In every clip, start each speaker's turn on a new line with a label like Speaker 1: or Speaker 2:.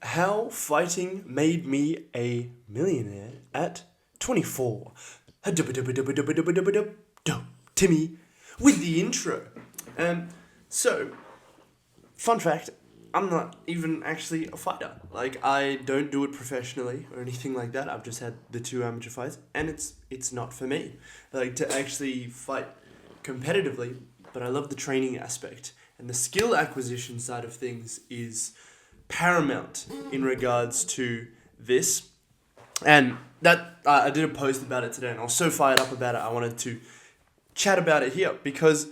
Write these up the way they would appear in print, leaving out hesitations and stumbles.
Speaker 1: How fighting made me a millionaire at 24. Timmy with the intro. So, fun fact, I'm not even actually a fighter. Like, I don't do it professionally or anything like that. I've just had the 2 amateur fights, and it's not for me. Like, to actually fight competitively, but I love the training aspect. And the skill acquisition side of things is paramount in regards to this. And that I did a post about it today, and I was so fired up about it. I wanted to chat about it here because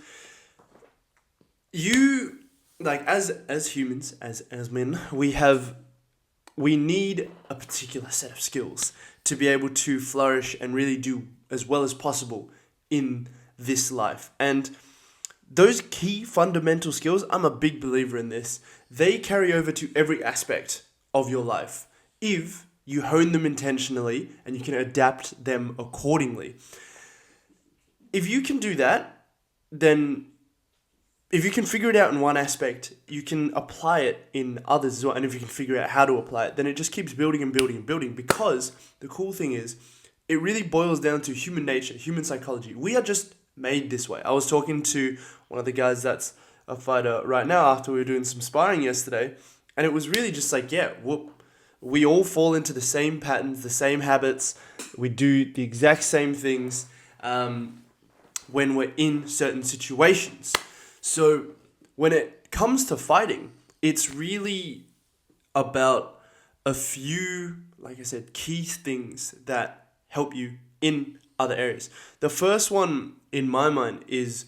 Speaker 1: you, like, as humans, as men, we need a particular set of skills to be able to flourish and really do as well as possible in this life. And those key fundamental skills, I'm a big believer in this. They carry over to every aspect of your life if you hone them intentionally and you can adapt them accordingly. If you can do that, then if you can figure it out in one aspect, you can apply it in others as well. And if you can figure out how to apply it, then it just keeps building and building and building, because the cool thing is it really boils down to human nature, human psychology. We are just made this way. I was talking to one of the guys that's a fighter right now after we were doing some sparring yesterday, and it was really just like, yeah, we all fall into the same patterns, the same habits. We do the exact same things when we're in certain situations. So when it comes to fighting, it's really about a few, like I said, key things that help you in other areas. The first one in my mind is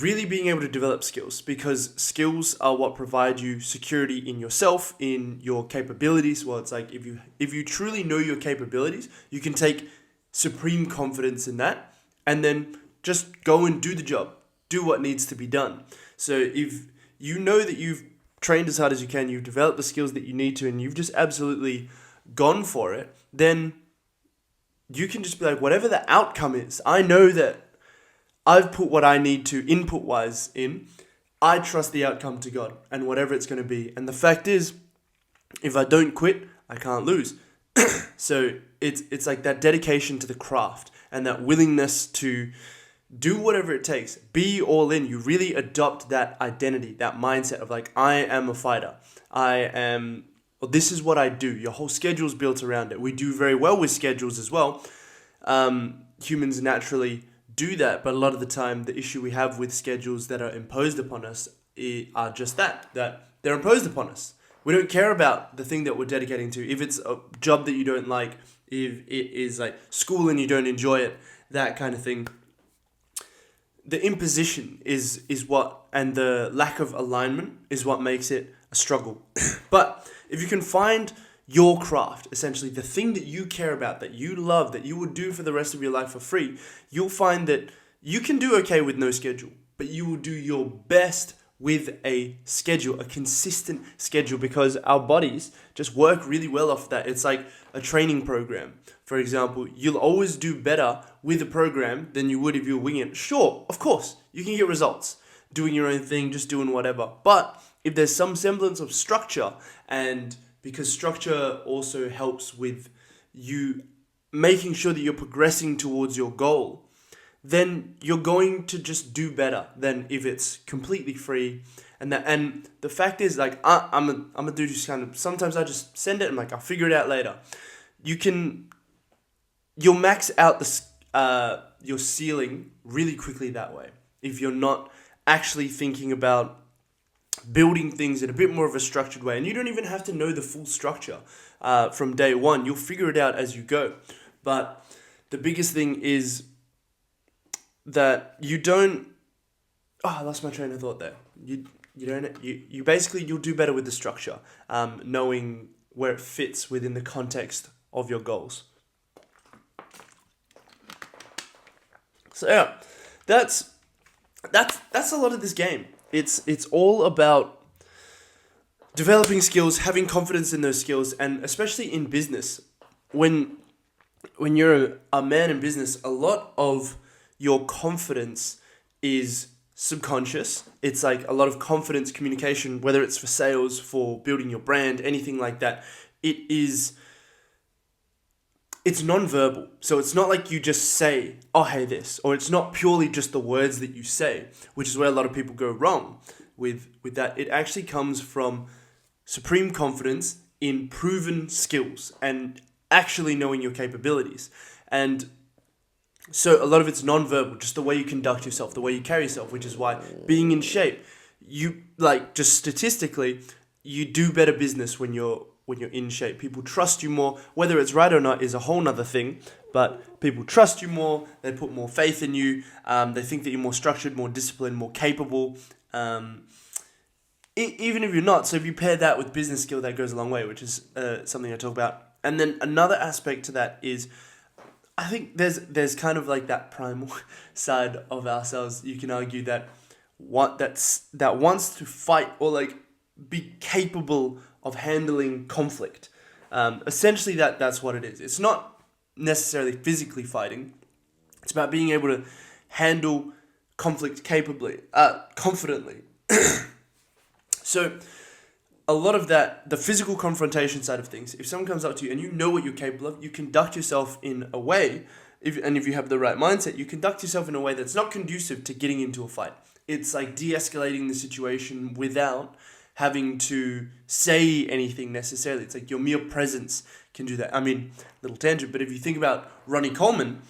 Speaker 1: really being able to develop skills, because skills are what provide you security in yourself, in your capabilities. Well, it's like if you truly know your capabilities, you can take supreme confidence in that and then just go and do the job, do what needs to be done. So if you know that you've trained as hard as you can, you've developed the skills that you need to, and you've just absolutely gone for it, then you can just be like, whatever the outcome is, I know that I've put what I need to input-wise in. I trust the outcome to God and whatever it's going to be. And the fact is, if I don't quit, I can't lose. So it's like that dedication to the craft and that willingness to do whatever it takes. Be all in. You really adopt that identity, that mindset of like, I am a fighter. This is what I do. Your whole schedule's built around it. We do very well with schedules as well. Humans naturally do that, but a lot of the time the issue we have with schedules that are imposed upon us are just that they're imposed upon us. We don't care about the thing that we're dedicating to. If it's a job that you don't like, if it is like school and you don't enjoy it, that kind of thing. The imposition is what, and the lack of alignment is what makes it a struggle. But if you can find your craft, essentially the thing that you care about, that you love, that you would do for the rest of your life for free, you'll find that you can do okay with no schedule, but you will do your best with a schedule, a consistent schedule, because our bodies just work really well off that. It's like a training program. For example, you'll always do better with a program than you would if you were winging it. Sure, of course, you can get results doing your own thing, just doing whatever. But if there's some semblance of structure, and because structure also helps with you making sure that you're progressing towards your goal, then you're going to just do better than if it's completely free. And the fact is, like, I'm a dude who's kind of, sometimes I just send it and like, I'll figure it out later. You'll max out your ceiling really quickly that way if you're not actually thinking about building things in a bit more of a structured way. And you don't even have to know the full structure from day one. You'll figure it out as you go. But the biggest thing is that you don't... I lost my train of thought there. You basically, you'll do better with the structure, knowing where it fits within the context of your goals. So yeah, that's a lot of this game. It's all about developing skills, having confidence in those skills, and especially in business. When you're a man in business, a lot of your confidence is subconscious. It's like a lot of confidence communication, whether it's for sales, for building your brand, anything like that. It's non-verbal. So it's not like you just say, oh, hey, this, or it's not purely just the words that you say, which is where a lot of people go wrong with that. It actually comes from supreme confidence in proven skills and actually knowing your capabilities. And so a lot of it's non-verbal, just the way you conduct yourself, the way you carry yourself, which is why being in shape, you like just statistically, you do better business when you're in shape. People trust you more. Whether it's right or not is a whole nother thing, but people trust you more. They put more faith in you. They think that you're more structured, more disciplined, more capable. Even if you're not. So if you pair that with business skill, that goes a long way, which is something I talk about. And then another aspect to that is, I think there's kind of like that primal side of ourselves. You can argue that that wants to fight or like be capable of handling conflict. Essentially, that's what it is. It's not necessarily physically fighting. It's about being able to handle conflict confidently. So a lot of that, the physical confrontation side of things, if someone comes up to you and you know what you're capable of, you conduct yourself in a way, if you have the right mindset, you conduct yourself in a way that's not conducive to getting into a fight. It's like de-escalating the situation without having to say anything necessarily. It's like your mere presence can do that. I mean, little tangent, but if you think about Ronnie Coleman,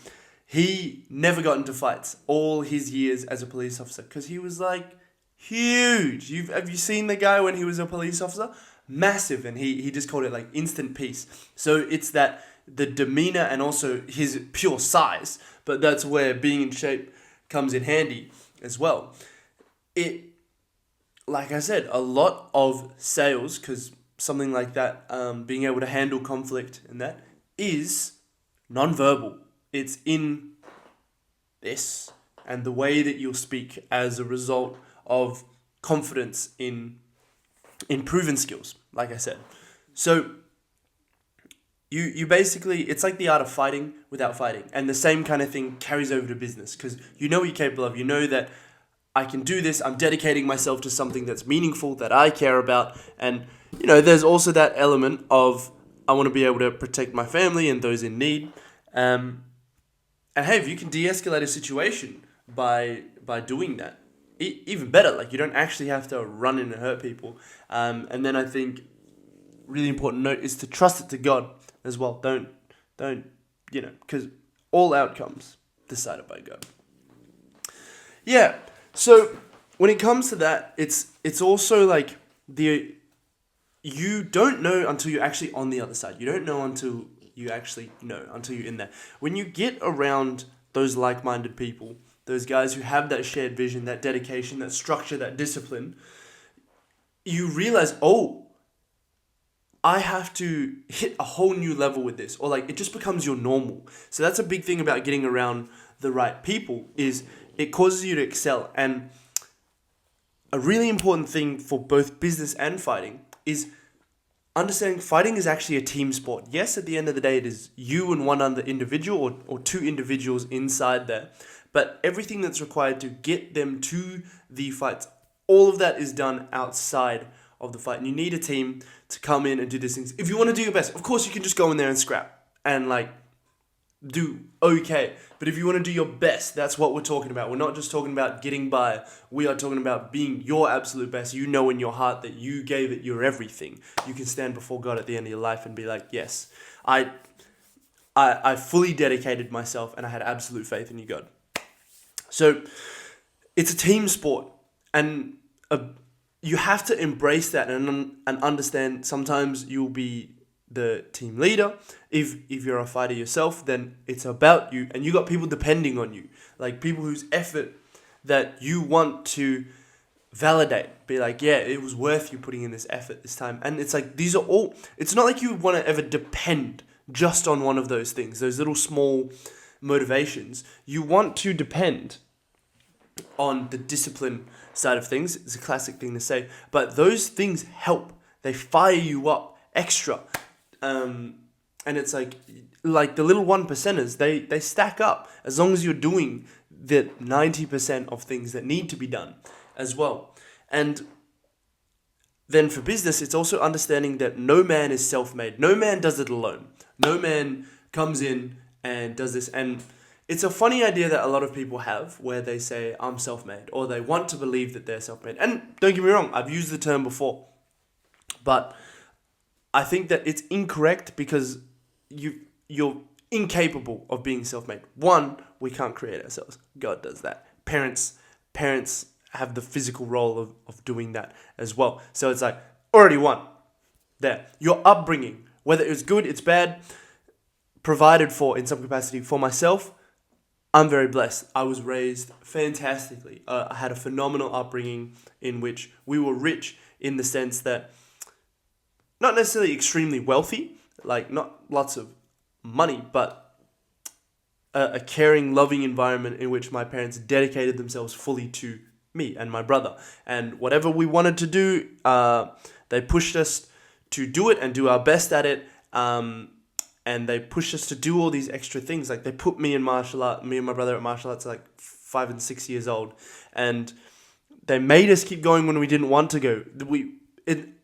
Speaker 1: he never got into fights all his years as a police officer because he was like huge. Have you seen the guy when he was a police officer? Massive, and he just called it like instant peace. So it's that the demeanor and also his pure size, but that's where being in shape comes in handy as well. Like I said, a lot of sales, because something like that, being able to handle conflict and that is non-verbal. It's in this and the way that you'll speak as a result of confidence in proven skills, like I said. So you basically, it's like the art of fighting without fighting. And the same kind of thing carries over to business because you know what you're capable of. You know that I can do this. I'm dedicating myself to something that's meaningful, that I care about. And, there's also that element of I want to be able to protect my family and those in need. And hey, if you can de-escalate a situation by doing that, even better. Like you don't actually have to run in and hurt people. And then I think really important note is to trust it to God as well. Don't because all outcomes decided by God. Yeah. So when it comes to that, it's also like you don't know until you're actually on the other side. You don't know until you actually know, until you're in there. When you get around those like-minded people, those guys who have that shared vision, that dedication, that structure, that discipline, you realize, I have to hit a whole new level with this, or like it just becomes your normal. So that's a big thing about getting around the right people is it causes you to excel. And a really important thing for both business and fighting is understanding fighting is actually a team sport. Yes, at the end of the day, it is you and one other individual or two individuals inside there. But everything that's required to get them to the fights, all of that is done outside of the fight. And you need a team to come in and do these things. If you want to do your best, of course you can just go in there and scrap and like do okay. But if you want to do your best, that's what we're talking about. We're not just talking about getting by. We are talking about being your absolute best. You know in your heart that you gave it your everything. You can stand before God at the end of your life and be like, yes, I fully dedicated myself and I had absolute faith in you, God. So it's a team sport, and you have to embrace that and understand sometimes you'll be the team leader. If you're a fighter yourself, then it's about you, and you got people depending on you, like people whose effort that you want to validate. Be like, yeah, it was worth you putting in this effort this time. And it's like these are all. It's not like you want to ever depend just on one of those things, those little small motivations. You want to depend on the discipline side of things. It's a classic thing to say, but those things help. They fire you up extra. And it's like the little 1%ers, they stack up as long as you're doing the 90% of things that need to be done as well. And then for business, it's also understanding that no man is self-made. No man does it alone. No man comes in and does this. And it's a funny idea that a lot of people have where they say, I'm self-made, or they want to believe that they're self-made. And don't get me wrong, I've used the term before. But I think that it's incorrect because you're incapable of being self-made. One, we can't create ourselves. God does that. Parents have the physical role of doing that as well. So it's like, already won. There. Your upbringing, whether it's good, it's bad, provided for in some capacity. For myself, I'm very blessed. I was raised fantastically. I had a phenomenal upbringing in which we were rich in the sense that not necessarily extremely wealthy, like not lots of money, but a caring, loving environment in which my parents dedicated themselves fully to me and my brother. And whatever we wanted to do, they pushed us to do it and do our best at it. And they pushed us to do all these extra things. Like they put me and my brother at martial arts at like 5 and 6 years old. And they made us keep going when we didn't want to go.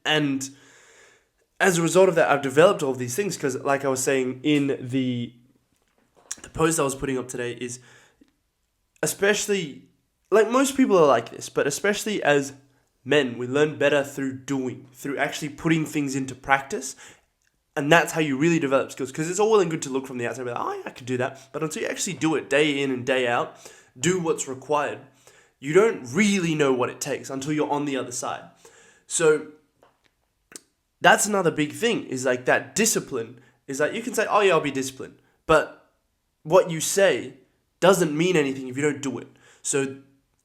Speaker 1: And as a result of that, I've developed all of these things because, like I was saying in the post I was putting up today, is especially, like most people are like this, but especially as men, we learn better through doing, through actually putting things into practice. And that's how you really develop skills. Because it's all well and good to look from the outside and be like, oh, yeah, I could do that. But until you actually do it day in and day out, do what's required, you don't really know what it takes until you're on the other side. So that's another big thing, is like that discipline is like, you can say, oh yeah, I'll be disciplined. But what you say doesn't mean anything if you don't do it. So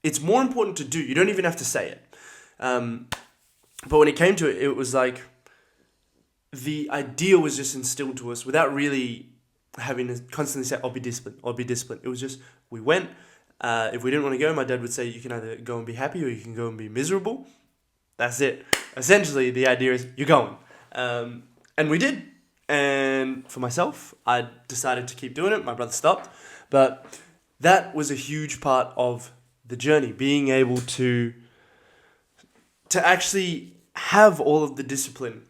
Speaker 1: it's more important to do. You don't even have to say it. But when it came to it, it was like the idea was just instilled to us without really having to constantly say, I'll be disciplined, I'll be disciplined. It was just, we went. If we didn't want to go, my dad would say, you can either go and be happy or you can go and be miserable. That's it. Essentially, the idea is you're going. And we did. And for myself, I decided to keep doing it. My brother stopped. But that was a huge part of the journey, being able to actually have all of the discipline,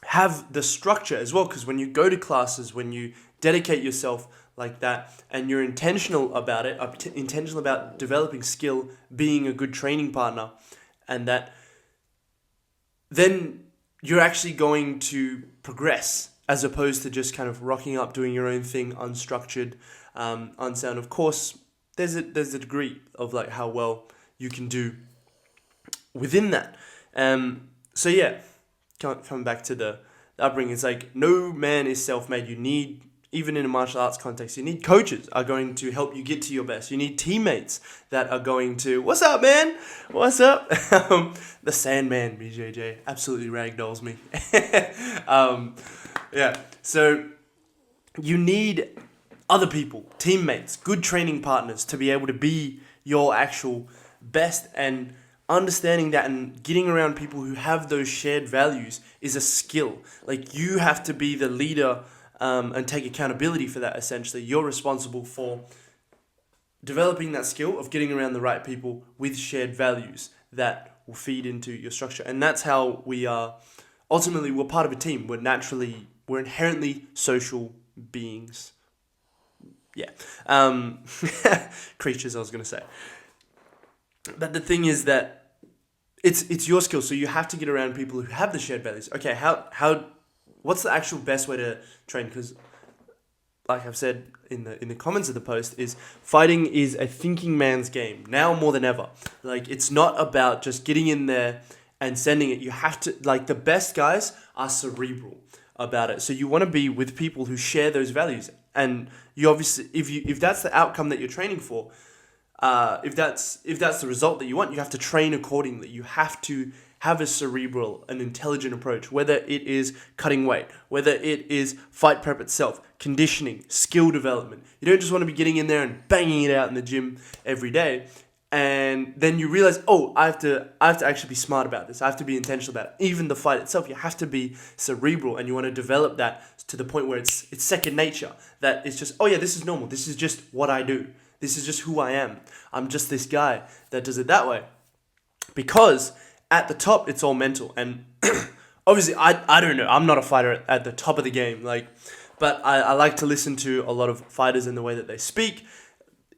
Speaker 1: have the structure as well. Because when you go to classes, when you dedicate yourself like that, and you're intentional about it, intentional about developing skill, being a good training partner, and that, then you're actually going to progress as opposed to just kind of rocking up, doing your own thing, unstructured, unsound. Of course, there's a degree of like how well you can do within that. So yeah, coming back to the upbringing, it's like no man is self-made. You need, even in a martial arts context, you need coaches are going to help you get to your best. You need teammates that are going to, what's up, man? What's up? The Sandman, BJJ, absolutely ragdolls me. Yeah, so you need other people, teammates, good training partners to be able to be your actual best, and understanding that and getting around people who have those shared values is a skill. Like you have to be the leader and take accountability for that. Essentially, you're responsible for developing that skill of getting around the right people with shared values that will feed into your structure. And that's how we are. Ultimately, we're part of a team. We're inherently social beings. Yeah. Creatures, I was going to say. But the thing is that it's your skill. So you have to get around people who have the shared values. Okay, what's the actual best way to train? Because, like I've said in the comments of the post, is fighting is a thinking man's game now more than ever. Like it's not about just getting in there and sending it. You have to, like, the best guys are cerebral about it. So you want to be with people who share those values, and you obviously, if that's the outcome that you're training for, if that's the result that you want, you have to train accordingly. You have to have a cerebral, an intelligent approach, whether it is cutting weight, whether it is fight prep itself, conditioning, skill development. You don't just want to be getting in there and banging it out in the gym every day. And then you realize, oh, I have to actually be smart about this. I have to be intentional about it. Even the fight itself, you have to be cerebral, and you want to develop that to the point where it's second nature. That it's just, oh yeah, this is normal. This is just what I do. This is just who I am. I'm just this guy that does it that way. Because at the top, it's all mental. And obviously, I don't know. I'm not a fighter at the top of the game. But I like to listen to a lot of fighters in the way that they speak,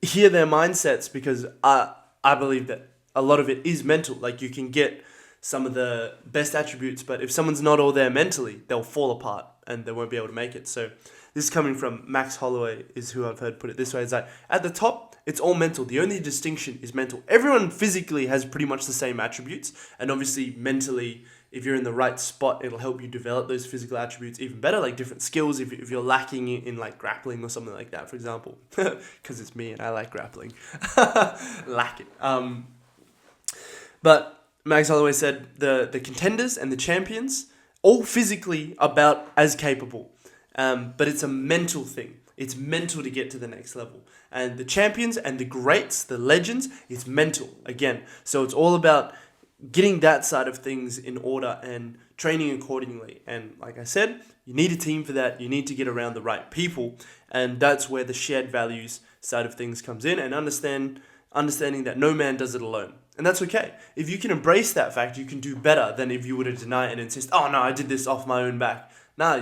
Speaker 1: hear their mindsets, because I believe that a lot of it is mental. Like, you can get some of the best attributes, but if someone's not all there mentally, they'll fall apart and they won't be able to make it. So this is coming from Max Holloway, is who I've heard put it this way. It's like, at the top, it's all mental. The only distinction is mental. Everyone physically has pretty much the same attributes, and obviously mentally, if you're in the right spot, it'll help you develop those physical attributes even better, like different skills. If you're lacking in like grappling or something like that, for example, because it's me and I like grappling, lacking. But Max Holloway said the contenders and the champions all physically about as capable, but it's a mental thing. It's mental to get to the next level. And the champions and the greats, the legends, it's mental again. So it's all about getting that side of things in order and training accordingly. And like I said, you need a team for that. You need to get around the right people. And that's where the shared values side of things comes in, and understanding that no man does it alone. And that's okay. If you can embrace that fact, you can do better than if you were to deny it and insist, oh no, I did this off my own back. Nah,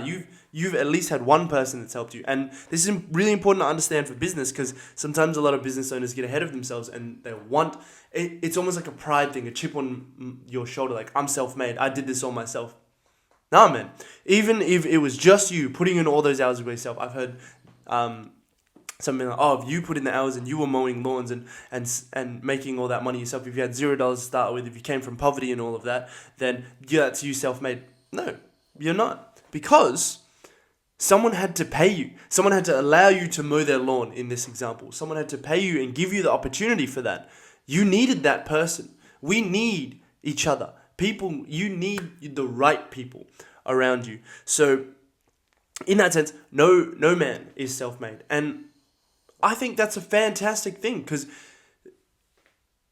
Speaker 1: you've at least had one person that's helped you. And this is really important to understand for business, because sometimes a lot of business owners get ahead of themselves and they want, it's almost like a pride thing, a chip on your shoulder, like, I'm self-made, I did this all myself. Nah, man. Even if it was just you putting in all those hours by yourself, I've heard something like, oh, if you put in the hours and you were mowing lawns and making all that money yourself, if you had $0 to start with, if you came from poverty and all of that, then yeah, that's you self-made. No, you're not. Because someone had to pay you. Someone had to allow you to mow their lawn in this example. Someone had to pay you and give you the opportunity for that. You needed that person. We need each other. People, you need the right people around you. So in that sense, no man is self-made. And I think that's a fantastic thing, because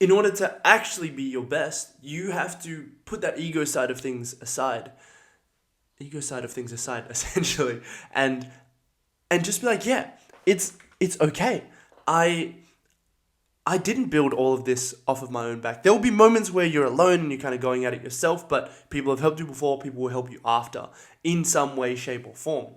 Speaker 1: in order to actually be your best, you have to put that ego side of things aside. Essentially, and just be like, yeah, it's okay. I didn't build all of this off of my own back. There will be moments where you're alone and you're kind of going at it yourself, but people have helped you before, people will help you after, in some way, shape, or form.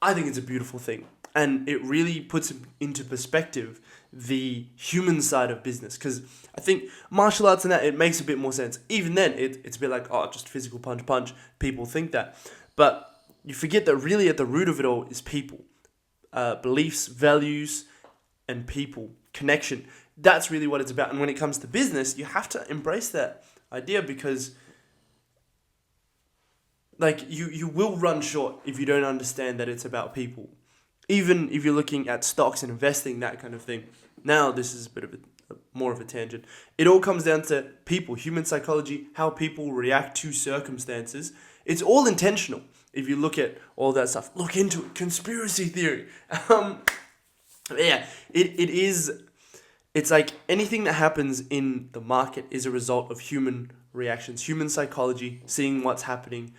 Speaker 1: I think it's a beautiful thing, and it really puts into perspective the human side of business, because I think martial arts and that, it makes a bit more sense. Even then, it's a bit like, oh, just physical punch. People think that. But you forget that really at the root of it all is people. Beliefs, values, and people. Connection. That's really what it's about. And when it comes to business, you have to embrace that idea, because like you will run short if you don't understand that it's about people. Even if you're looking at stocks and investing, that kind of thing. Now, this is a bit of more of a tangent. It all comes down to people, human psychology, how people react to circumstances. It's all intentional. If you look at all that stuff, look into it. Conspiracy theory. Yeah, it is. It's like anything that happens in the market is a result of human reactions, human psychology, seeing what's happening,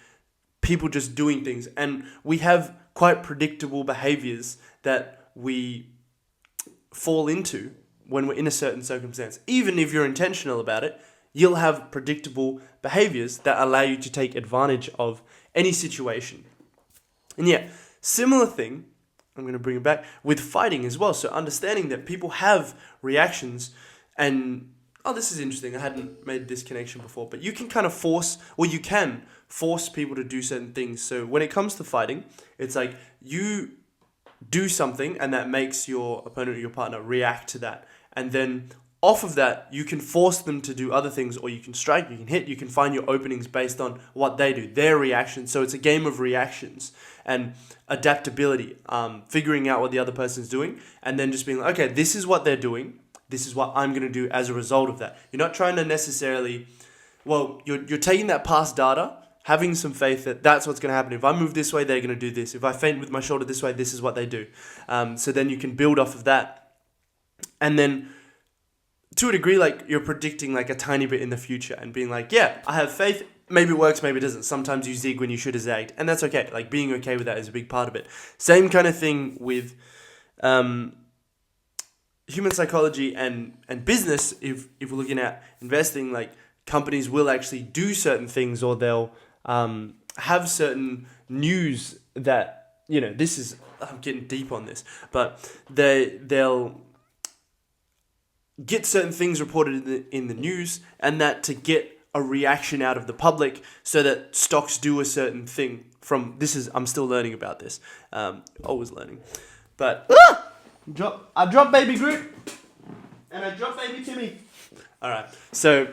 Speaker 1: people just doing things. And we have quite predictable behaviors that we fall into when we're in a certain circumstance. Even if you're intentional about it, you'll have predictable behaviors that allow you to take advantage of any situation. And yeah, similar thing, I'm going to bring it back, with fighting as well. So understanding that people have reactions, and oh, this is interesting, I hadn't made this connection before, but you can kind of you can force people to do certain things. So when it comes to fighting, it's like you do something and that makes your opponent or your partner react to that. And then off of that, you can force them to do other things, or you can strike, you can hit, you can find your openings based on what they do, their reactions. So it's a game of reactions and adaptability, figuring out what the other person's doing, and then just being like, okay, this is what they're doing, this is what I'm going to do as a result of that. You're not trying to necessarily, you're taking that past data, having some faith that that's what's going to happen. If I move this way, they're going to do this. If I feint with my shoulder this way, this is what they do. So then you can build off of that. And then to a degree, like you're predicting like a tiny bit in the future and being like, yeah, I have faith. Maybe it works, maybe it doesn't. Sometimes you zig when you should have zagged. And that's okay. Like being okay with that is a big part of it. Same kind of thing with, human psychology and business, if we're looking at investing, like companies will actually do certain things, or they'll have certain news that, this is, I'm getting deep on this, but they'll get certain things reported in the news, and that to get a reaction out of the public so that stocks do a certain thing. I'm still learning about this, always learning, but I dropped baby Groot and I dropped baby Timmy. All right, so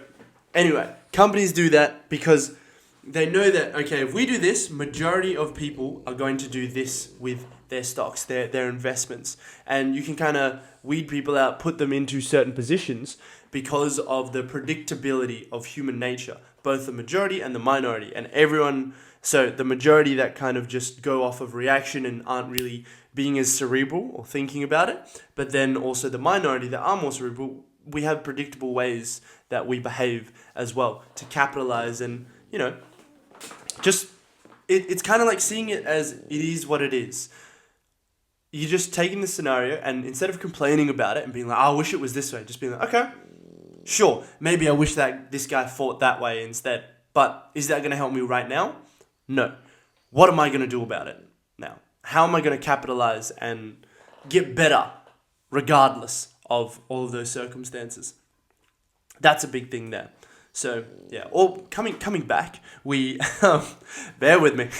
Speaker 1: anyway, companies do that because they know that, okay, if we do this, majority of people are going to do this with their stocks, their investments, and you can kind of weed people out, put them into certain positions because of the predictability of human nature, both the majority and the minority, and everyone. So the majority that kind of just go off of reaction and aren't really being as cerebral or thinking about it, but then also the minority that are more cerebral, we have predictable ways that we behave as well to capitalize, and just it's kind of like seeing it as it is what it is. You're just taking the scenario, and instead of complaining about it and being like, I wish it was this way, just being like, okay, sure, maybe I wish that this guy fought that way instead, but is that going to help me right now? No. What am I going to do about it now? How am I going to capitalize and get better regardless of all of those circumstances? That's a big thing there. So, yeah, or coming back, we, bear with me,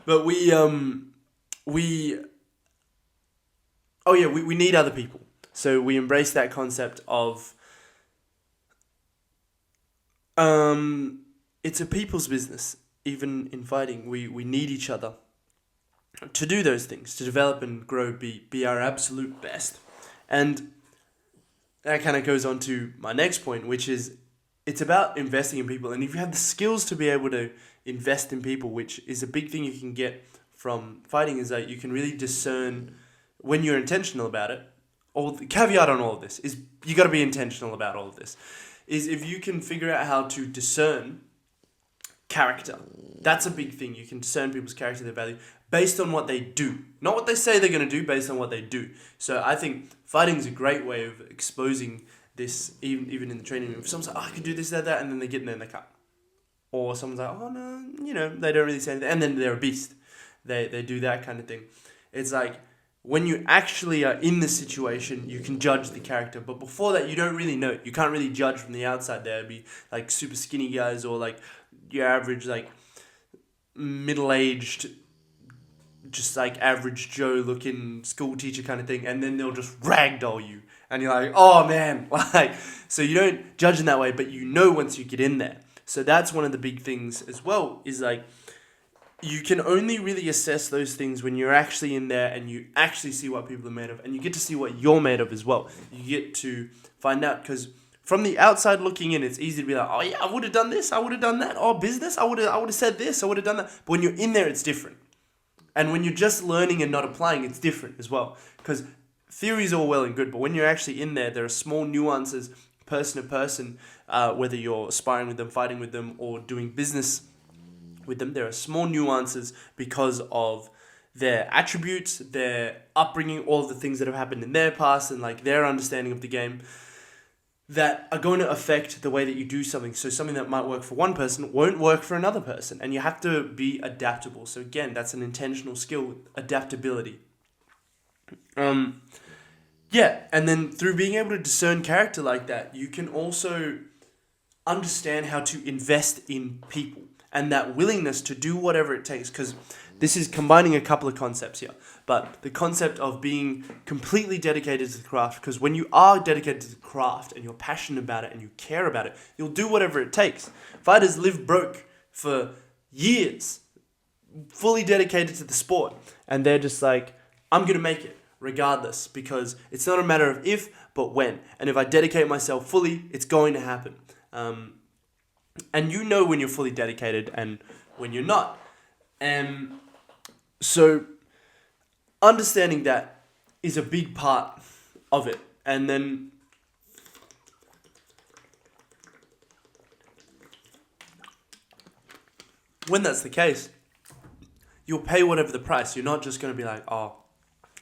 Speaker 1: but we need other people. So we embrace that concept of, it's a people's business. Even in fighting, we need each other to do those things, to develop and grow, be our absolute best. And that kind of goes on to my next point, which is it's about investing in people. And if you have the skills to be able to invest in people, which is a big thing you can get from fighting, is that you can really discern when you're intentional about it. Or the caveat on all of this is you got to be intentional about all of this. Is if you can figure out how to discern character. That's a big thing. You can discern people's character, their value, based on what they do. Not what they say they're going to do, based on what they do. So I think fighting is a great way of exposing this, even in the training room. If someone's like, I could do this, that, and then they get in there and they cut. Or someone's like, oh no, they don't really say anything, and then they're a beast. They do that kind of thing. It's like, when you actually are in the situation, you can judge the character. But before that, you don't really know. You can't really judge from the outside. There'd be like super skinny guys, or like your average like middle-aged, just like average Joe looking school teacher kind of thing, and then they'll just ragdoll you. And you're like, oh man, so you don't judge in that way, but you know once you get in there. So that's one of the big things as well, is like, you can only really assess those things when you're actually in there and you actually see what people are made of, and you get to see what you're made of as well. You get to find out, because from the outside looking in, it's easy to be like, oh yeah, I would have done this, I would have done that. Oh, business, I would have said this, I would have done that. But when you're in there, it's different. And when you're just learning and not applying, it's different as well. Because theory is all well and good, but when you're actually in there, there are small nuances, person to person, whether you're sparring with them, fighting with them, or doing business with them. There are small nuances because of their attributes, their upbringing, all of the things that have happened in their past, and like their understanding of the game, that are going to affect the way that you do something. So something that might work for one person won't work for another person, and you have to be adaptable. So again, that's an intentional skill, adaptability. And then through being able to discern character like that, you can also understand how to invest in people, and that willingness to do whatever it takes, because this is combining a couple of concepts here. But the concept of being completely dedicated to the craft, because when you are dedicated to the craft and you're passionate about it and you care about it, you'll do whatever it takes. Fighters live broke for years, fully dedicated to the sport, and they're just like, I'm going to make it regardless, because it's not a matter of if, but when. And if I dedicate myself fully, it's going to happen. And you know when you're fully dedicated and when you're not. So understanding that is a big part of it. And then when that's the case, you'll pay whatever the price. You're not just going to be like, oh,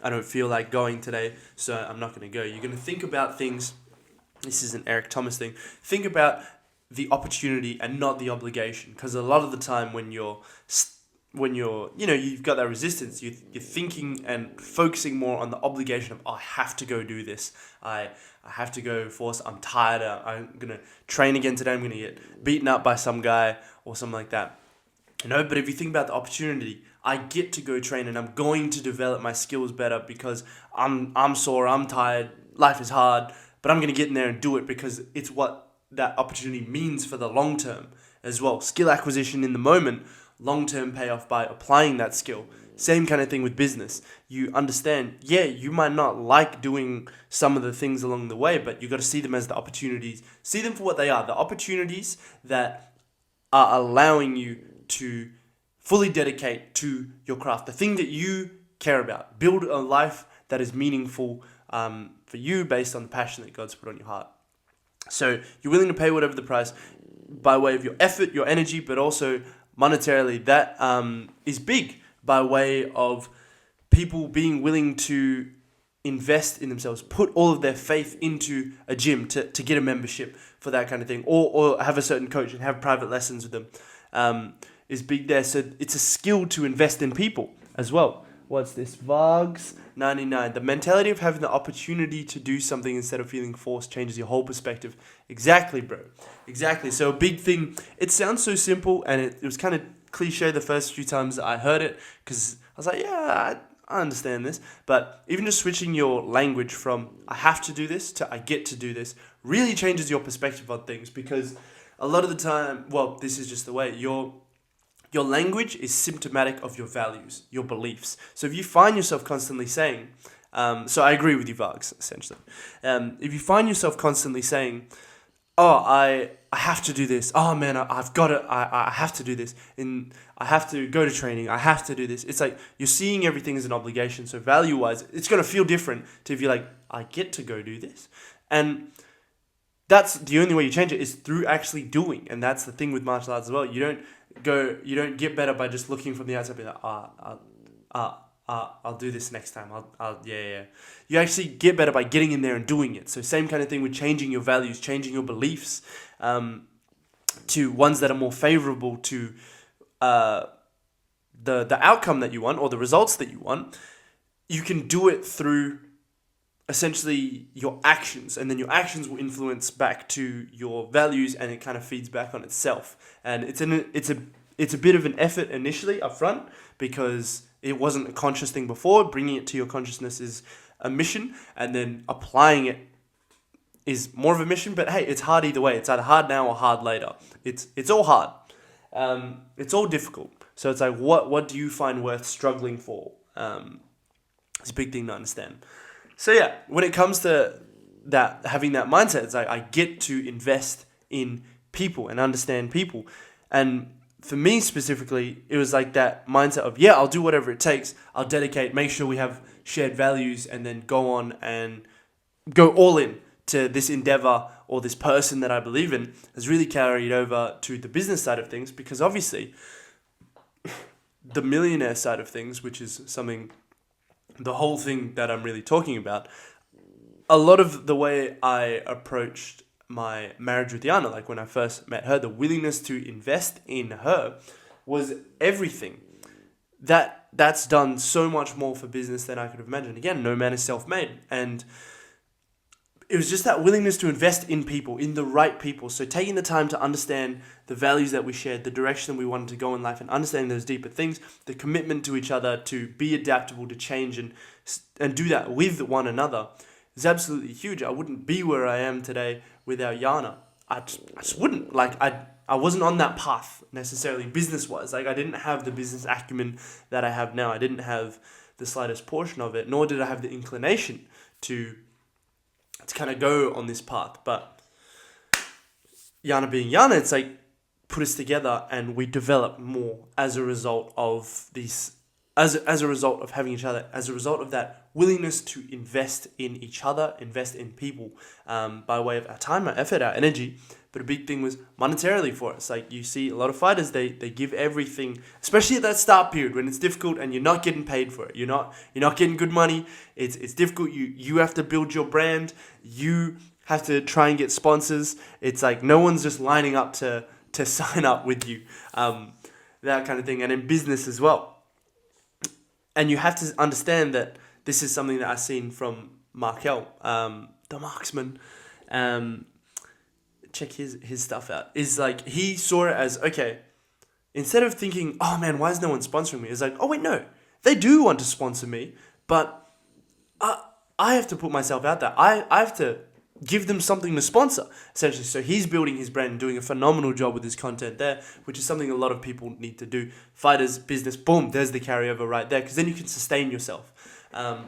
Speaker 1: I don't feel like going today, so I'm not going to go. You're going to think about things. This is an Eric Thomas thing. Think about the opportunity and not the obligation, because a lot of the time when you're you've got that resistance, you're thinking and focusing more on the obligation of, oh, I have to go do this. I have to go force. I'm tired. I'm gonna train again today. I'm gonna get beaten up by some guy or something like that. But if you think about the opportunity, I get to go train and I'm going to develop my skills better because I'm sore, I'm tired, life is hard, but I'm going to get in there and do it because it's what that opportunity means for the long term as well. Skill acquisition in the moment, long-term payoff by applying that skill. Same kind of thing with business. You understand, you might not like doing some of the things along the way, but you got to see them as the opportunities. See them for what they are, the opportunities that are allowing you to fully dedicate to your craft, the thing that you care about. Build a life that is meaningful for you based on the passion that God's put on your heart. So you're willing to pay whatever the price by way of your effort, your energy, but also monetarily. That is big by way of people being willing to invest in themselves, put all of their faith into a gym to get a membership for that kind of thing, or have a certain coach and have private lessons with them. Is big there. So it's a skill to invest in people as well. What's this? Vargs 99. The mentality of having the opportunity to do something instead of feeling forced changes your whole perspective. Exactly, bro. Exactly. So a big thing. It sounds so simple, and it was kind of cliche the first few times that I heard it, because I was like, I understand this. But even just switching your language from I have to do this to I get to do this really changes your perspective on things, because a lot of the time, this is just the way your language is symptomatic of your values, your beliefs. So if you find yourself constantly saying, so I agree with you, Vargs, essentially. If you find yourself constantly saying, I have to do this. Oh man, I've got it. I have to do this. And I have to go to training. I have to do this. It's like you're seeing everything as an obligation. So value-wise, it's going to feel different to if you're like, I get to go do this. And that's the only way you change it is through actually doing. And that's the thing with martial arts as well. You don't get better by just looking from the outside, be like, I'll do this next time. Yeah. You actually get better by getting in there and doing it. So same kind of thing with changing your values, changing your beliefs to ones that are more favorable to the outcome that you want or the results that you want. You can do it through essentially your actions, and then your actions will influence back to your values, and it kind of feeds back on itself. And it's a bit of an effort initially up front, because it wasn't a conscious thing before. Bringing it to your consciousness is a mission, and then applying it is more of a mission. But hey, it's hard either way. It's either hard now or hard later. It's all hard. It's all difficult. So it's like, what do you find worth struggling for? It's a big thing to understand. So yeah, when it comes to that, having that mindset, it's like I get to invest in people and understand people. And for me specifically, it was like that mindset of, I'll do whatever it takes. I'll dedicate, make sure we have shared values, and then go on and go all in to this endeavor or this person that I believe in, has really carried over to the business side of things, because obviously the millionaire side of things, which is something, the whole thing that I'm really talking about, a lot of the way I approached my marriage with Yana, like when I first met her, the willingness to invest in her was everything. That's done so much more for business than I could have imagined. Again, no man is self-made. And it was just that willingness to invest in people, in the right people. So taking the time to understand the values that we shared, the direction that we wanted to go in life, and understanding those deeper things, the commitment to each other, to be adaptable, to change, and do that with one another is absolutely huge. I wouldn't be where I am today without Yana. I just wouldn't. Like, I wasn't on that path necessarily business-wise. Like, I didn't have the business acumen that I have now. I didn't have the slightest portion of it, nor did I have the inclination to kind of go on this path. But Yana being Yana, it's like put us together, and we develop more as a result of these as a result of having each other, as a result of that willingness to invest in each other, invest in people, by way of our time, our effort, our energy. But a big thing was monetarily for us. Like, you see a lot of fighters, they give everything, especially at that start period when it's difficult and you're not getting paid for it. You're not getting good money. It's difficult. You have to build your brand. You have to try and get sponsors. It's like no one's just lining up to sign up with you. That kind of thing. And in business as well. And you have to understand that this is something that I've seen from Markel, the marksman. Check his stuff out. Is like, he saw it as, okay, instead of thinking, oh man, why is no one sponsoring me? It's like, oh wait, no, they do want to sponsor me, but I have to put myself out there. I have to give them something to sponsor, essentially. So he's building his brand and doing a phenomenal job with his content there, which is something a lot of people need to do. Fighters, business, boom, there's the carryover right there, because then you can sustain yourself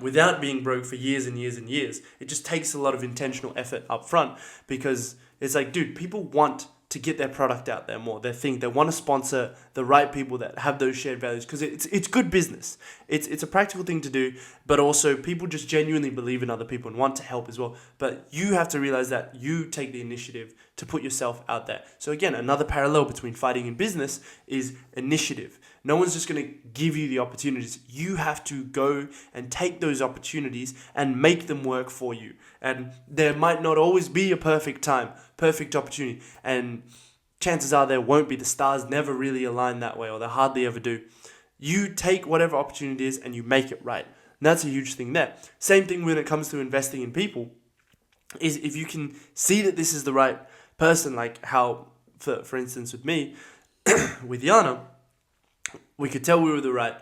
Speaker 1: without being broke for years and years and years. It just takes a lot of intentional effort up front, because it's like, dude, people want to get their product out there more. They want to sponsor the right people that have those shared values, because it's good business. It's a practical thing to do, but also people just genuinely believe in other people and want to help as well. But you have to realize that you take the initiative to put yourself out there. So again, another parallel between fighting and business is initiative. No one's just going to give you the opportunities. You have to go and take those opportunities and make them work for you. And there might not always be a perfect time, perfect opportunity. And chances are there won't be. The stars never really align that way, or they hardly ever do. You take whatever opportunity is and you make it right. And that's a huge thing there. Same thing when it comes to investing in people, is if you can see that this is the right person, like how, for instance, with me, with Yana, we could tell we were the right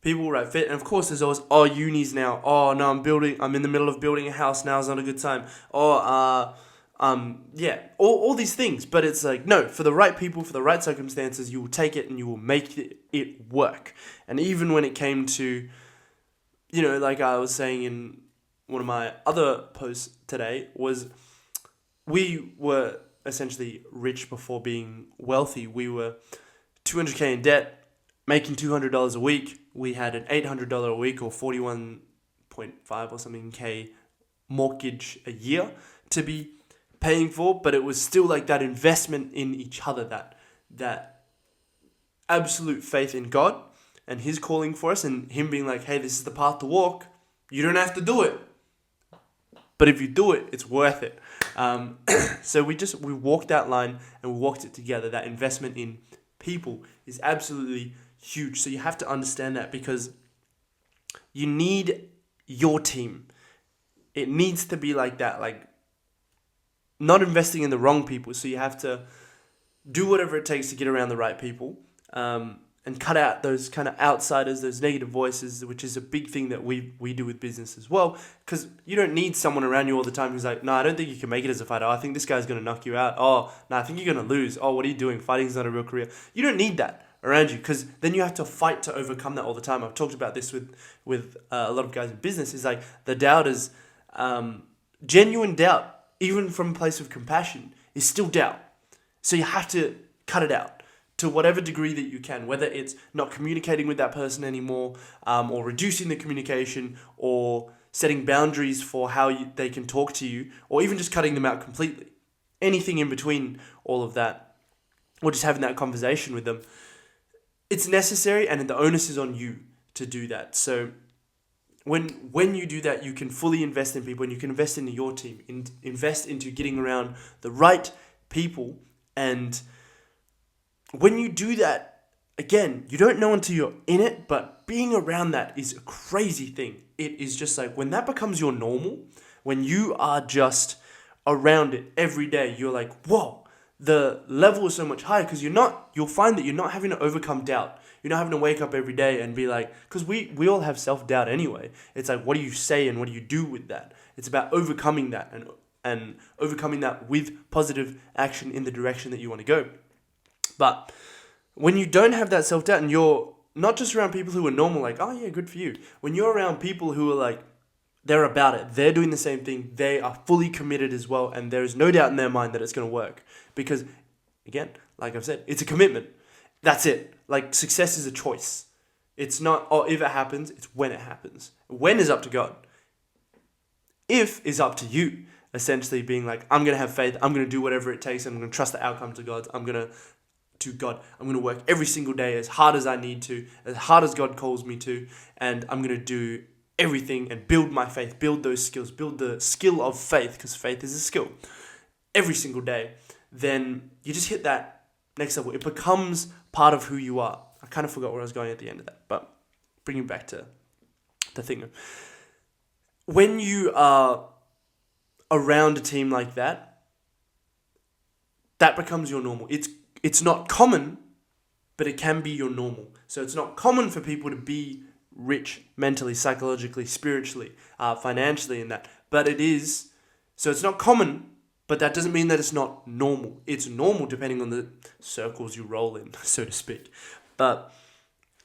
Speaker 1: people, right fit. And of course, there's always, oh, unis now. Oh, no, I'm in the middle of building a house. Now is not a good time. Or, yeah, all these things. But it's like, no, for the right people, for the right circumstances, you will take it and you will make it work. And even when it came to, like I was saying in one of my other posts today, was we were essentially rich before being wealthy. We were $200K in debt, making $200 a week. We had an $800 a week or 41.5 or something K mortgage a year to be paying for, but it was still like that investment in each other, that absolute faith in God and His calling for us, and Him being like, hey, this is the path to walk. You don't have to do it, but if you do it, it's worth it. So we walked that line and we walked it together. That investment in people is absolutely huge. So you have to understand that, because you need your team. It needs to be like that, like not investing in the wrong people. So you have to do whatever it takes to get around the right people, and cut out those kind of outsiders, those negative voices, which is a big thing that we do with business as well. Because you don't need someone around you all the time who's like, no, I don't think you can make it as a fighter. Oh, I think this guy's going to knock you out. Oh, no, I think you're going to lose. Oh, what are you doing? Fighting's not a real career. You don't need that around you, because then you have to fight to overcome that all the time. I've talked about this with a lot of guys in business. Is like the doubters, genuine doubt, even from a place of compassion, is still doubt. So you have to cut it out to whatever degree that you can, whether it's not communicating with that person anymore, or reducing the communication, or setting boundaries for how they can talk to you, or even just cutting them out completely. Anything in between all of that, or just having that conversation with them. It's necessary, and the onus is on you to do that. So when you do that, you can fully invest in people, and you can invest into your team, invest into getting around the right people. And when you do that, again, you don't know until you're in it, but being around that is a crazy thing. It is just like, when that becomes your normal, when you are just around it every day, you're like, whoa, the level is so much higher, because you'll find that you're not having to overcome doubt. You're not having to wake up every day and be like, because we all have self-doubt anyway. It's like, what do you say and what do you do with that? It's about overcoming that and overcoming that with positive action in the direction that you want to go. But when you don't have that self-doubt, and you're not just around people who are normal, like, oh yeah, good for you. When you're around people who are like, they're about it, they're doing the same thing, they are fully committed as well, and there is no doubt in their mind that it's going to work. Because, again, like I've said, it's a commitment. That's it. Like, success is a choice. It's not, oh, if it happens, it's when it happens. When is up to God. If is up to you. Essentially being like, I'm going to have faith. I'm going to do whatever it takes. I'm going to trust the outcome to God. I'm going to work every single day as hard as I need to, as hard as God calls me to. And I'm going to do everything and build my faith, build those skills, build the skill of faith, because faith is a skill, every single day. Then you just hit that next level. It becomes part of who you are. I kind of forgot where I was going at the end of that, but bringing back to the thing. When you are around a team like that, that becomes your normal. It's not common, but it can be your normal. So it's not common for people to be rich mentally, psychologically, spiritually, financially, and that. But it is. So it's not common, but that doesn't mean that it's not normal. It's normal depending on the circles you roll in, so to speak. But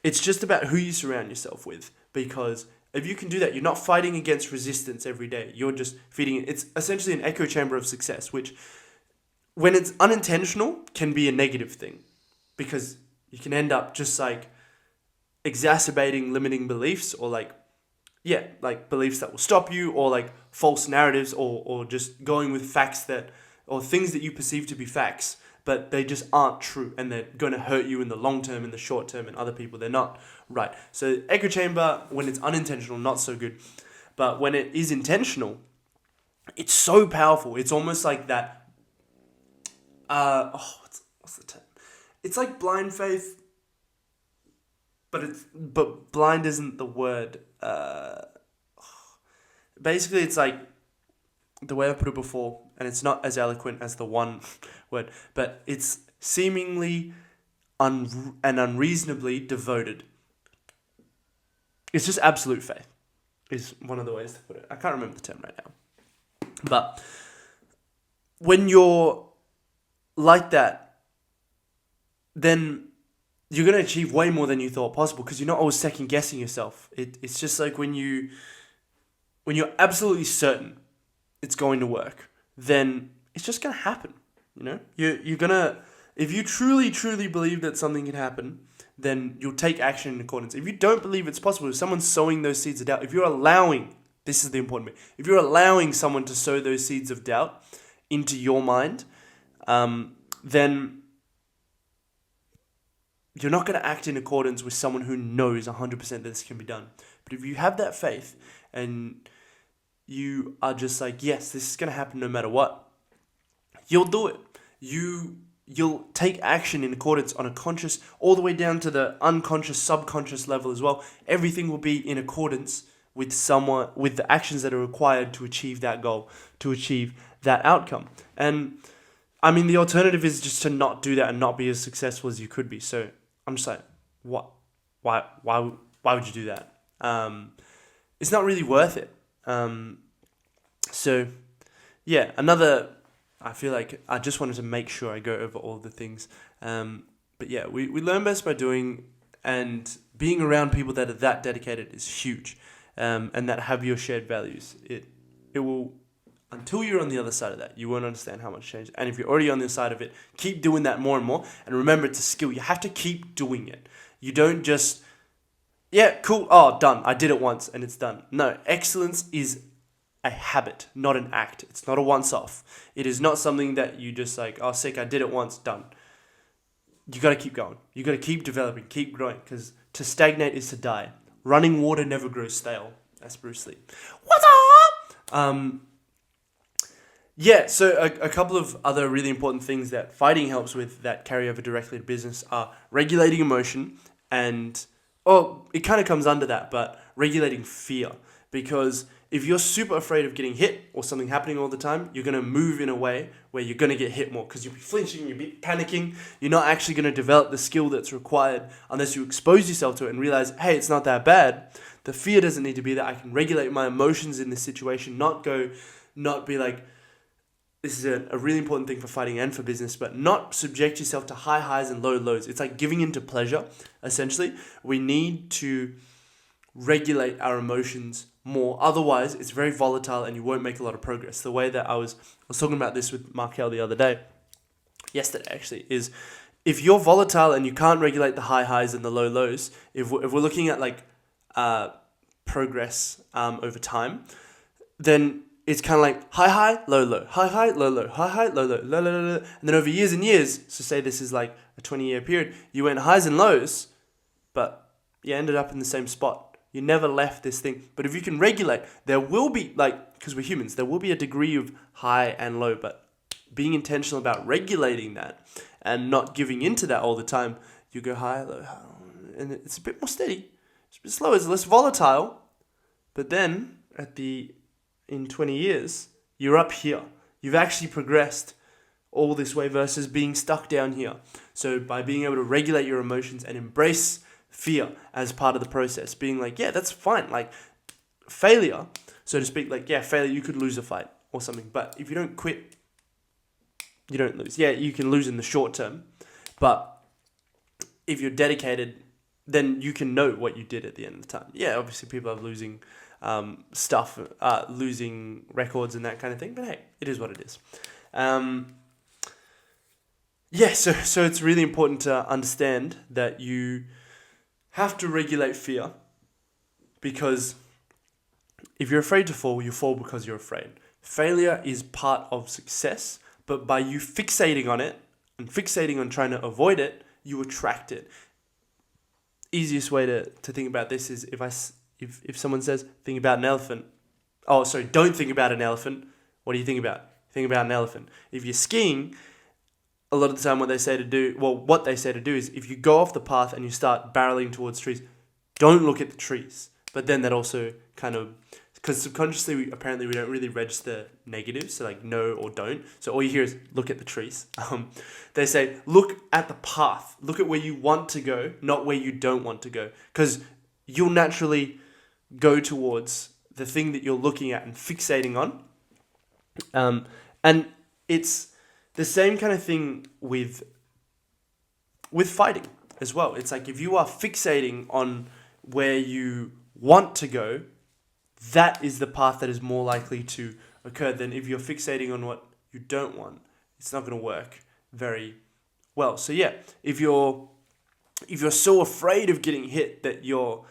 Speaker 1: it's just about who you surround yourself with, because if you can do that, you're not fighting against resistance every day. You're just feeding it. It's essentially an echo chamber of success, which, when it's unintentional, can be a negative thing, because you can end up just like exacerbating limiting beliefs, or like beliefs that will stop you, or like false narratives, or just going with facts or things that you perceive to be facts, but they just aren't true, and they're going to hurt you in the long term, in the short term, and other people, they're not right. So echo chamber, when it's unintentional, not so good. But when it is intentional, it's so powerful. It's almost like that, what's the term? It's like blind faith, but blind isn't the word. Basically, it's like the way I put it before, and it's not as eloquent as the one word, but it's seemingly and unreasonably devoted. It's just absolute faith, is one of the ways to put it. I can't remember the term right now. But when you're like that, then you're going to achieve way more than you thought possible, because you're not always second guessing yourself. It's just like when you're absolutely certain it's going to work, then it's just going to happen. You know, you're going to, if you truly, truly believe that something can happen, then you'll take action in accordance. If you don't believe it's possible, if someone's sowing those seeds of doubt, if you're allowing, this is the important bit, if you're allowing someone to sow those seeds of doubt into your mind, then you're not going to act in accordance with someone who knows 100% that this can be done. But if you have that faith and you are just like, yes, this is going to happen no matter what, you'll do it. You'll take action in accordance on a conscious, all the way down to the unconscious, subconscious level as well. Everything will be in accordance with the actions that are required to achieve that goal, to achieve that outcome. And I mean, the alternative is just to not do that and not be as successful as you could be. So I'm just like, what? Why would you do that? It's not really worth it. So yeah, I feel like I just wanted to make sure I go over all the things. But yeah, we learn best by doing, and being around people that are that dedicated is huge, and that have your shared values. It will, until you're on the other side of that, you won't understand how much change. And if you're already on the side of it, keep doing that more and more. And remember, it's a skill. You have to keep doing it. You don't just, yeah, cool, oh, done. I did it once and it's done. No, excellence is a habit, not an act. It's not a once-off. It is not something that you just like, oh, sick, I did it once, done. You got to keep going. You got to keep developing, keep growing, because to stagnate is to die. Running water never grows stale. That's Bruce Lee. What's up? Yeah, so a couple of other really important things that fighting helps with that carry over directly to business are regulating emotion and, it kind of comes under that, but regulating fear. Because if you're super afraid of getting hit or something happening all the time, you're going to move in a way where you're going to get hit more, because you'll be flinching, you'll be panicking. You're not actually going to develop the skill that's required unless you expose yourself to it and realize, hey, it's not that bad. The fear doesn't need to be that. I can regulate my emotions in this situation, not be like, this is a really important thing for fighting and for business, but not subject yourself to high highs and low lows. It's like giving into pleasure, essentially. We need to regulate our emotions more. Otherwise, it's very volatile and you won't make a lot of progress. The way that I was talking about this with Markel the other day, yesterday actually, is if you're volatile and you can't regulate the high highs and the low lows, if we're looking at like progress over time, then it's kind of like high, low, low, high, low, low, high, low, low, low, low, low. And then over years and years, so say this is like a 20-year period, you went highs and lows, but you ended up in the same spot. You never left this thing. But if you can regulate, there will be, like, because we're humans, there will be a degree of high and low, but being intentional about regulating that and not giving into that all the time, you go high, low, high, and it's a bit more steady. It's a bit slower, it's less volatile, but then in 20 years, you're up here. You've actually progressed all this way versus being stuck down here. So by being able to regulate your emotions and embrace fear as part of the process, being like, yeah, that's fine. Like failure, so to speak, like, yeah, failure, you could lose a fight or something. But if you don't quit, you don't lose. Yeah, you can lose in the short term. But if you're dedicated, then you can know what you did at the end of the time. Yeah, obviously people are losing stuff, losing records and that kind of thing. But hey, it is what it is. So it's really important to understand that you have to regulate fear, because if you're afraid to fall, you fall because you're afraid. Failure is part of success, but by you fixating on it and fixating on trying to avoid it, you attract it. Easiest way to think about this is if someone says, think about an elephant. Oh, sorry, don't think about an elephant. What do you think about? Think about an elephant. If you're skiing, a lot of the time what they say to do is if you go off the path and you start barreling towards trees, don't look at the trees. But then that also kind of, because subconsciously, we don't really register negatives, so like no or don't. So all you hear is look at the trees. They say, look at the path. Look at where you want to go, not where you don't want to go. Because you'll naturally go towards the thing that you're looking at and fixating on. And it's the same kind of thing with fighting as well. It's like if you are fixating on where you want to go, that is the path that is more likely to occur than if you're fixating on what you don't want. It's not going to work very well. So yeah, if you're so afraid of getting hit that you're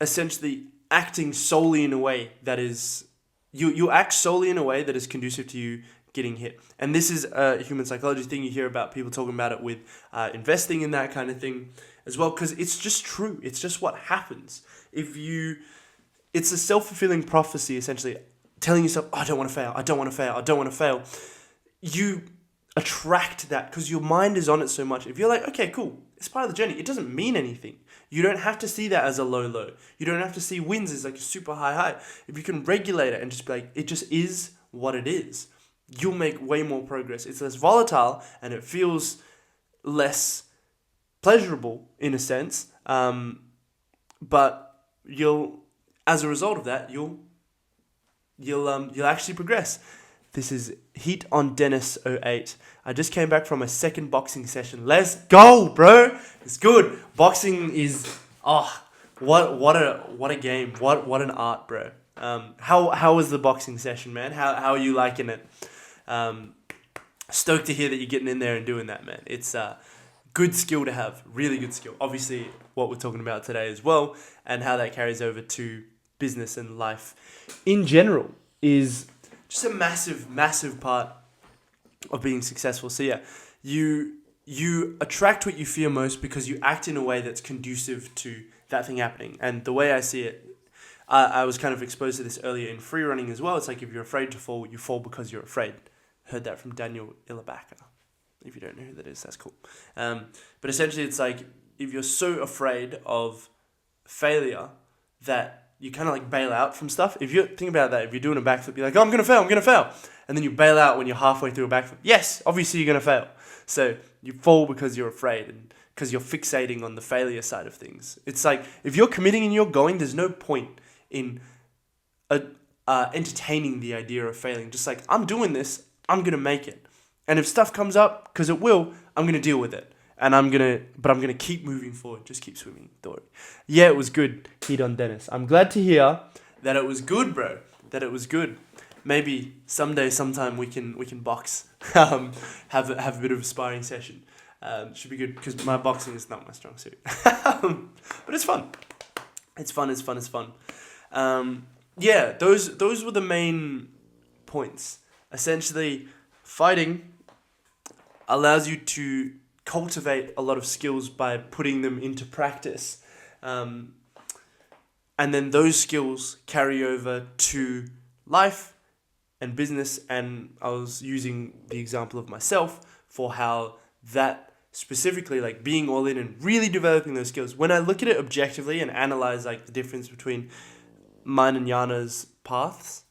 Speaker 1: essentially acting solely in a way that is, you act solely in a way that is conducive to you getting hit. And this is a human psychology thing. You hear about people talking about it with investing and that kind of thing as well, because it's just true. It's just what happens. It's a self-fulfilling prophecy, essentially, telling yourself, oh, I don't want to fail, I don't want to fail, I don't want to fail. You attract that because your mind is on it so much. If you're like, okay, cool, it's part of the journey, it doesn't mean anything. You don't have to see that as a low. You don't have to see wins as like a super high. If you can regulate it and just be like, it just is what it is, you'll make way more progress. It's less volatile and it feels less pleasurable in a sense. But as a result of that, you'll actually progress. This is Heat on Dennis 08. I just came back from a second boxing session. Let's go, bro. It's good. Boxing is what a game. What an art, bro. How was the boxing session, man? How are you liking it? Stoked to hear that you're getting in there and doing that, man. It's good skill to have. Really good skill. Obviously, what we're talking about today as well, and how that carries over to business and life in general is just a massive part of being successful. So yeah, you attract what you fear most because you act in a way that's conducive to that thing happening. And the way I see it, I was kind of exposed to this earlier in free running as well. It's like if you're afraid to fall, you fall because you're afraid. Heard that from Daniel Ilabaka. If you don't know who that is, that's cool. But essentially it's like if you're so afraid of failure that you kind of like bail out from stuff. If you think about that, if you're doing a backflip, you're like, oh, I'm going to fail. And then you bail out when you're halfway through a backflip. Yes, obviously you're going to fail. So you fall because you're afraid and because you're fixating on the failure side of things. It's like if you're committing and you're going, there's no point in entertaining the idea of failing. Just like, I'm doing this, I'm going to make it. And if stuff comes up, because it will, I'm going to deal with it. And I'm going to keep moving forward. Just keep swimming. Don't worry. Yeah, it was good. Heat on Dennis. I'm glad to hear that it was good, bro. That it was good. Maybe sometime we can box. Have a bit of a sparring session. Should be good because my boxing is not my strong suit. But it's fun. It's fun. Yeah, those were the main points. Essentially, fighting allows you to cultivate a lot of skills by putting them into practice. And then those skills carry over to life and business. And I was using the example of myself for how that specifically, like being all in and really developing those skills. When I look at it objectively and analyze like the difference between mine and Yana's paths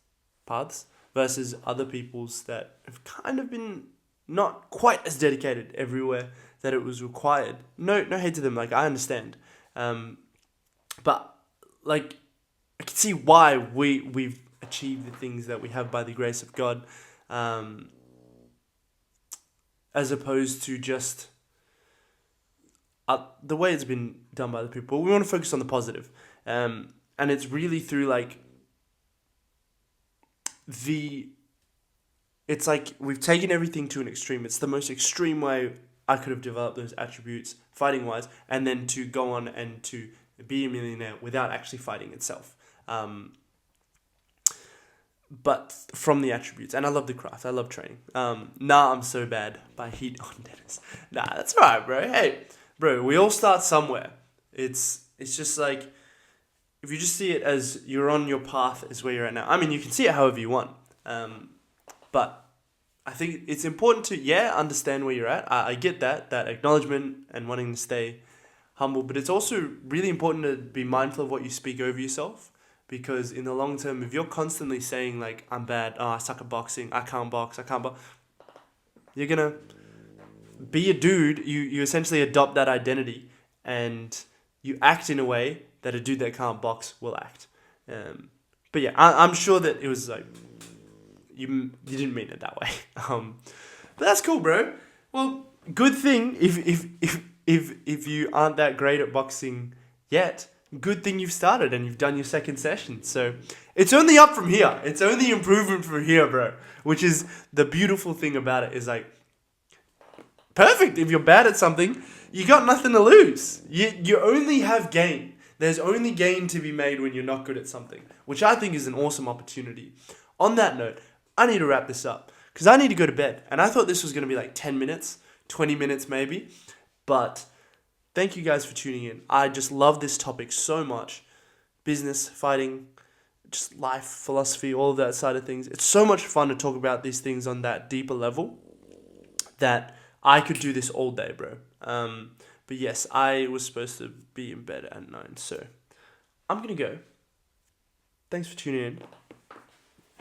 Speaker 1: versus other people's that have kind of been not quite as dedicated everywhere that it was required. No hate to them, like I understand. But like I can see why we've achieved the things that we have by the grace of God, as opposed to just the way it's been done by other people. We want to focus on the positive. And it's really through like it's like we've taken everything to an extreme. It's the most extreme way I could have developed those attributes fighting wise, and then to go on and to be a millionaire without actually fighting itself. But from the attributes, and I love the craft. I love training. I'm so bad by heat on Dennis. That's alright, bro. Hey, bro, we all start somewhere. It's just like, if you just see it as you're on your path is where you're at now. I mean, you can see it however you want. But I think it's important to, understand where you're at. I get that acknowledgement and wanting to stay humble. But it's also really important to be mindful of what you speak over yourself. Because in the long term, if you're constantly saying like, I'm bad, I suck at boxing, I can't box, you're going to be a dude. You essentially adopt that identity and you act in a way that a dude that can't box will act. But yeah, I'm sure that it was like, you didn't mean it that way. But that's cool, bro. Well, good thing if you aren't that great at boxing yet, good thing you've started and you've done your second session. So it's only up from here. It's only improvement from here, bro. Which is the beautiful thing about it is like, perfect. If you're bad at something, you got nothing to lose. You only have gain. There's only gain to be made when you're not good at something, which I think is an awesome opportunity. On that note, I need to wrap this up because I need to go to bed. And I thought this was going to be like 10 minutes, 20 minutes maybe. But thank you guys for tuning in. I just love this topic so much. Business, fighting, just life, philosophy, all of that side of things. It's so much fun to talk about these things on that deeper level that I could do this all day, bro. But yes, I was supposed to be in bed at 9, so I'm going to go. Thanks for tuning in.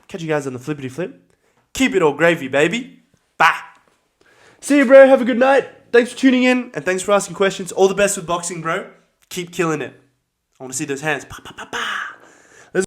Speaker 1: Catch you guys on the flippity flip. Keep it all gravy, baby. Bye. See you, bro. Have a good night. Thanks for tuning in, and thanks for asking questions. All the best with boxing, bro. Keep killing it. I want to see those hands. Pa, pa, pa, pa.